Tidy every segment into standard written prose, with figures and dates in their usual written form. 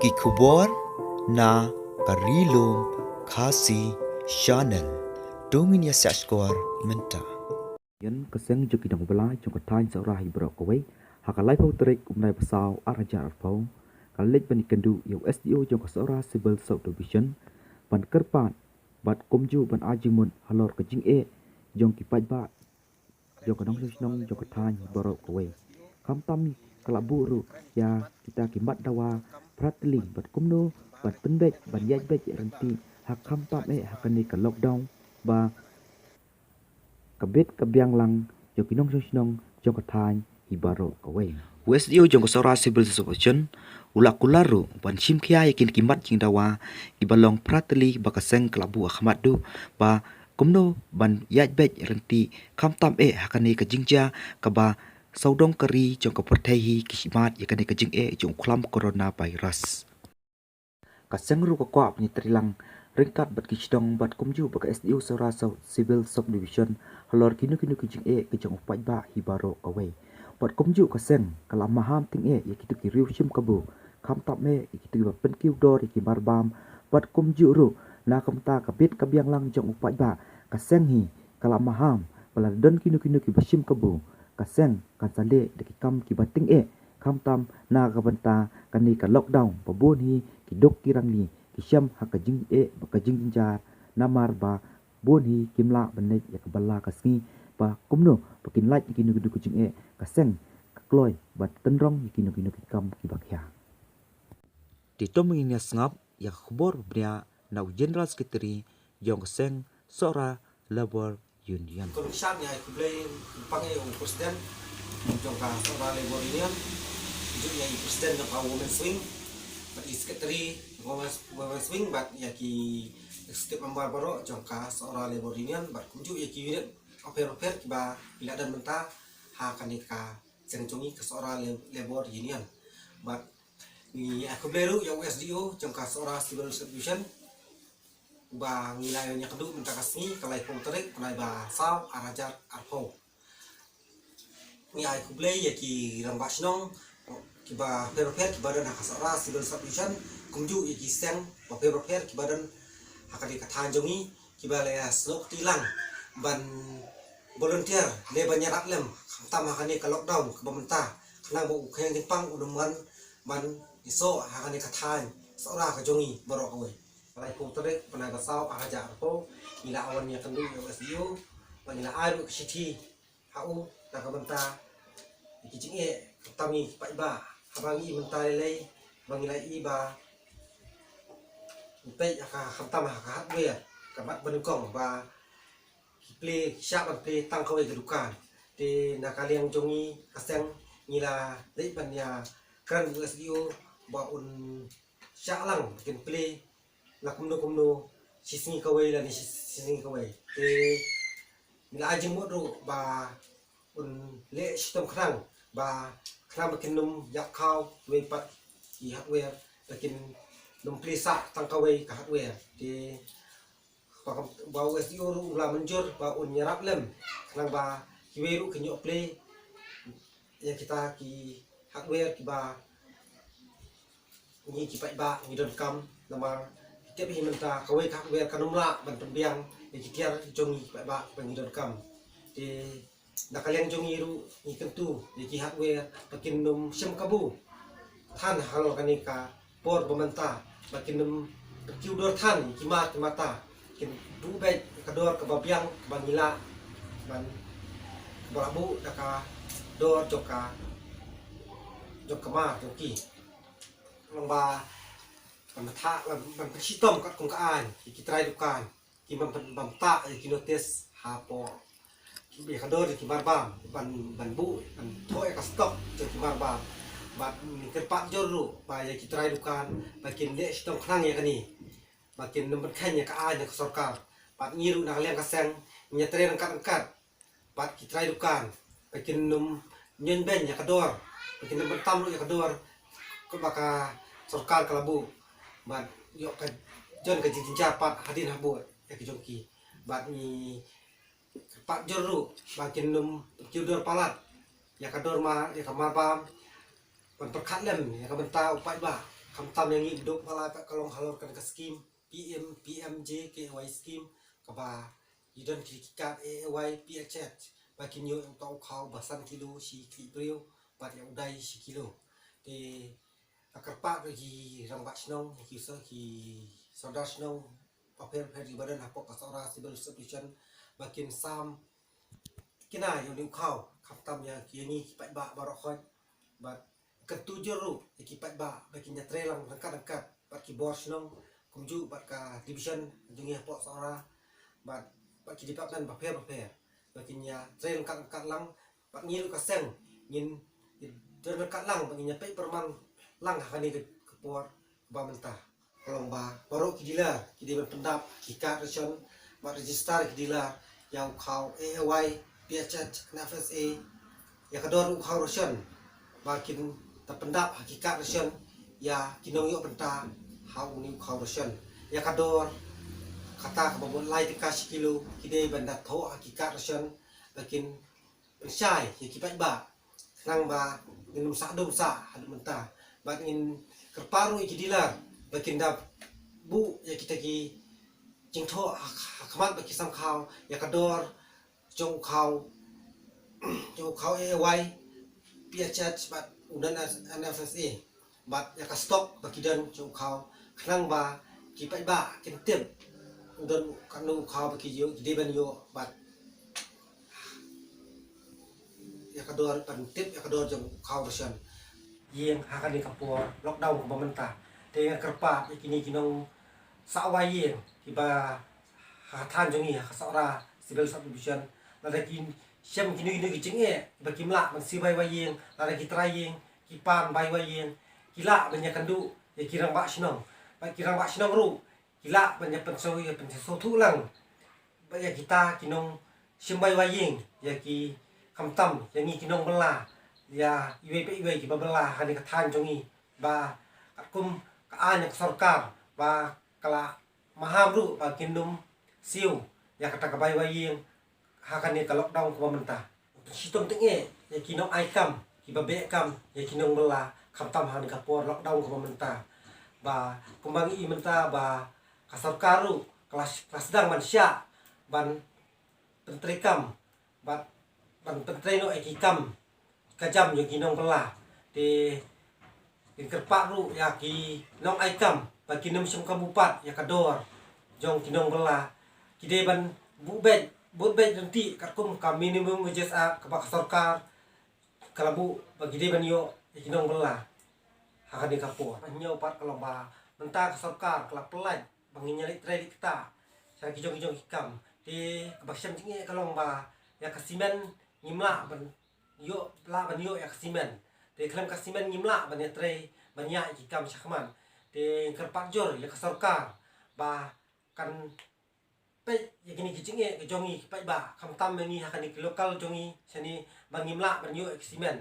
Kikubor na karilom kasi channel dongin ya saskor menta. Yan kaseng jo kidang belai jong katain seorah ibro kowe hakalai pau terik umnai pasau araja arpau kalej bani kendu yo SDO jong kasora civil subdivision ban kerpat bat komju ban ajimun halor kejing jong kipai ba jong kadong senong jong katain ibro kowe kam tam kalabu ru ya kita kimat dawa pratli bat kumno bat pendek ban yajbek renti hak kam tam hakani ka lockdown ba kabit kabyang lang jo kinong sinong jo kathany hibaro kawe WSDO jong kasora civil subdivision ulak kularu ban simkia yakin kimat jing dawa ibalong prateli bakaseng kelabu ahmadu ba kumno ban yajbek renti kamtam hakani kejingja kaba saudong kari jong kapertehi kismat yakani kejing jong klam corona virus kaseng ru kwa penyitrilang ringkat bat kisdong bat kumju baka SDO sora civil subdivision halor kinu kijing kejong upai ba hibaro kawe bat kumju kaseng kalamaham ting ya kitu kiriu sim kabu kam tap kitu ba penkiu dor ki barbam bat kumju ru na kamta kabit kabyang lang jong upai ba kaseng hi kalamaham baladon kinu ki basim kabu kaseng kansale de kam ki bating kam tam na kabanta kani ka lockdown pabun hi kidok kirangli kisyam hakajing bakajing jar namar ba bonhi kimla benek ya kabala kasngi ba kumno pakin like kinu kucing kaseng kakloy bat tenrong kinu kam kibakya Tito menginya sengap ya khubor bria na general secretary jong kaseng sora labor union Komisar ni aku boleh panggil presiden jangka sora labor union juga yang presiden jangka women swing but secretary women swing but ya ki setiap member baru jangka sora labor union but kunjuk ya ki unit oper kiba bila dan mentah akan nikah jengjongi ke sora labor union but ni aku beru yang USDO jangka sora civil subdivision ba wilayahnya kedua minta kasih kalai pung terik kalai ba saw arajar arpo ni aku beli ya ki rambak senong ki ba per badan hak sora civil subdivision kumju ya ki seng ba per ki badan hak di kata jongi ki ba le slok tilang ban volunteer le banyak raklem tam hak ni ka lockdown ke pemerintah kena bu keng Jepang udah ban iso hak ni kata sora ka jongi borok kowe Palai pung terik pernah basau aja arpo ila awannya kendu USDO manila aru keciti hau nak benta ikicing kami pak iba habangi mentai lei bangila iba entai aka khamtam hak we kabat benukong ba kiple siap ban tang kawai kedukan di nakaliang jongi kaseng ngila dei banya kan USDO ba un syalang bikin play nak kumno sisngi kawai lah ni sisngi kawai te mila ajeng modu ba un le sistem kerang ba kerang makin num yak kau we pat ki hardware makin num plisa tang kawai ka hardware te ba USDO ru ulah menjur ba un nyerap lem kerang ba ki we ru kenyok play ya kita ki hardware ki ba ni ki pai ba ni don kam namar tiap hi menta kawai kak wer kanumla ban tembiang di kiar jongi ba pengidon kam di nakalian jongi ru ni kentu di kihat wer pakin num sem kabu than halo kanika por bementa pakin num kiudor than kimat mata kin du baik kador ke babiang bangila ban barabu daka dor joka jokama joki lomba Pemata ban sitom kat kungkaan ki try dukan ki bamta ki notice hapo ki kador ki barbam ban bu ban toy ka stok ki barbam bat ni kerpat joru ba ya ki try dukan bakin de sitom khnang ya kani bakin nomor khanya ka an ka sarkar bat ngiru na leng ka seng nyetre angkat bat ki try dukan bakin num nyen ben ya kador bakin nomor tamru ya kador ko baka sarkar kalabu bat yok ka jon ka jinja pat hadin habu ya ki jongki bat ni pat joru bakin num kiudor palat ya kador ma ya kamar bam ban perkat lem ya ka benta upai ba kamtam yang hidup malah kalau halorkan ke skim PMJ KY skim kaba idon krikat AY PHH bagi nyo yang tahu kau basan kilo si kribreo bat yang udai si kilo di akar pak lagi rambak senong ki saudara senong papel di badan apa kasora civil subdivision bakin sam kina yang ni kau kamtam yang kini kipat ba barokot bat ketujuh ru kipat ba bakin nyatrelang dekat bat ki bor senong kumju bat ka division jungi apa sora bat ki department papel bakinya trail kat lang pak ngil ka seng ngin dan kat lang bakinya pe perman lang hakani ke por ba mentah kalau ba baru kidila kidi pendap kikat resion ba register kidila yang kau AY PHH NFSA ya kedor kau resion bakin terpendap hakikat resion ya kinong yo benta hau ni kau resion ya kador kata kebabon lai dikasih kilo kide benda tho hakikat resion bakin pensai ya kipat ba nang ba minum sak dom sa hadu mentah bakin kerparu ikidilar bakin dap bu ya kita ki jing tho hakamat baki sam khau ya kador jong khau AY PHH bat udan NFSA bat ya ka stok baki dan jong khau nang ba kipat ba kentip udan kanu kau bagi yo gede ban yo bat ya kador pantip ya kador jong kau resion yang akan di kapur lockdown ke pemerintah dengan kerpa kini kinong sawai yang tiba hatan jongi kasora civil subdivision lada kin siam kini kicing bagi melak mensibai wayeng lada kitrai kipan bai wayeng kila banyak kandu ya kirang bak sinong kirang bak sinong ru kila banyak pensoi pensesuatu lang ya kita kinong simbai wayeng ya ki kamtam yang kinong bela ya iwe ki babela hani katan jongi ba akum kaan yang sarkar ba kala maham ru ba kindum siu ya kata kabai wayeng hakani ka lockdown ko mentah sitom tenge ya kinong aikam ki babe kam ya kinong bela kamtam hani kapor lockdown ko mentah ba kumbangi mentah ba kasar karu kelas sedang manusia ban pentrikam ban pentreno ekikam kajam yang kinong pelah di kerpak ru ya ki nong aikam bagi nem sem kabupat ya kador jong kinong pelah kide ban bubet nanti karkum ka minimum wages a ka kasar kalabu bagi de ban yo ya kinong pelah hakani kapur nyo pat kalau ba mentah kasar kala pelaj banginya literally kita saya kijong hikam di kebasyam tinggi kalau ba ya kasimen ngimla ban yo la ban yo ya kasimen di kelam kasimen ngimla ban ya tre banyak hikam syakman di kerpak jor ya kasorkar ba kan pe ya gini kijing kejongi pai ba kam tam ni hakani lokal jongi sani ban ngimla ban yo kasimen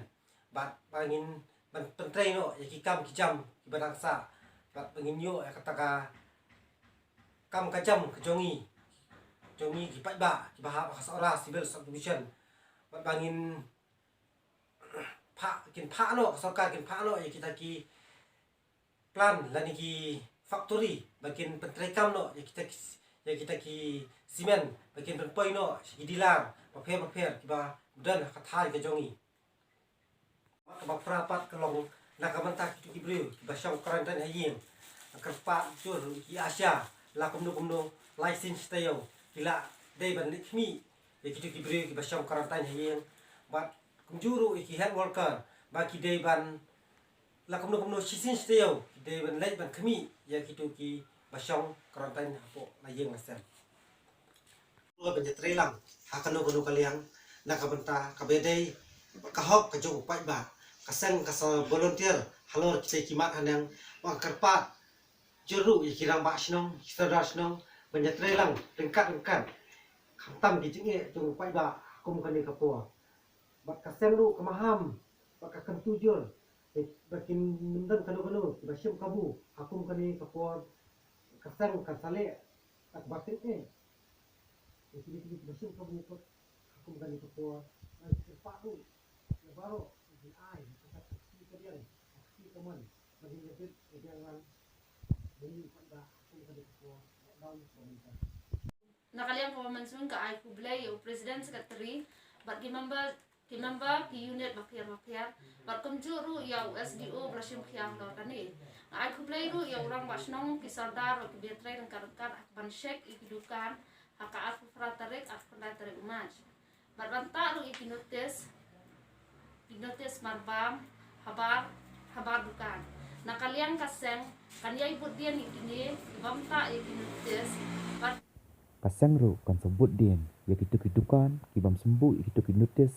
ba bangin ban pentre no ya hikam kijam ibadangsa ba bangin yo ya kataka kam kajam kejongi kipat ba kibahap kasora civil subdivision bangin pak no sarkar kin pak no ya kita ki plan lani ki factory bakin pentrekam no ya kita ki simen bakin penpoi no hidilar paper kiba dan kathai kejongi maka prapat kelong nakamantak ki brio kiba syang karantan haying kerpa jur ki asia la kumno license tayo kila day ban likmi ya kita kibri ki basyam karantan hayeng bat kumjuru iki health worker baki day ban la kumno sisin tayo day ban lay ban kami ya kita ki basyam karantan hapo layeng asem lu ban jetrelang hakano kaliang nakabenta kabedai kahok kajong pai ba kaseng kasal volunteer halor kita kimat hanang wangkarpa juru ikirang ba sinong saudara sinong banjatrelang ringkat khamtam di jinge jong pai ba kum kani kapua bat kaseng lu kemaham bat kakan tujur bakin mendan kanu basyam kabu hakum kani kapua kaseng kasale tak batin iki basyam kabu hakum kani kapua pak lu baru ai kata si kalian si teman Nakaliang performance ka ay kublay o president secretary bat kimamba ki unit bakir bat kumjuru ya SDO brasim khiang do kani ay kublay ru ya orang basnong ki sardar o ki betray dan karkar akban shek ikidukan haka aku fratarik tarik umaj bat banta ru ikinotes marbam habar dukan nakaliang kaseng kanyai budian ikini bamta ikinotes bat Kaseng ru kan sebut dien ya kitu kidukan kibam sembu kitu kinutis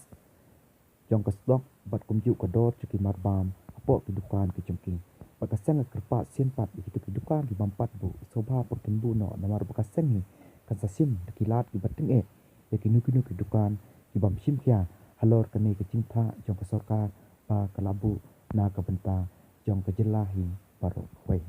jong kasdok bat kumju kador cuki marbam apo kidukan kicungking bat kaseng kerpa sien pat kitu kidukan kibam pat bu soba perkembu no namar bakaseng ni kan sasim kilat kibat teng ya kinu kidukan kibam sim kya halor kani kicing tha jong kasorkar pa kalabu na kabenta jong kejelahi baru wei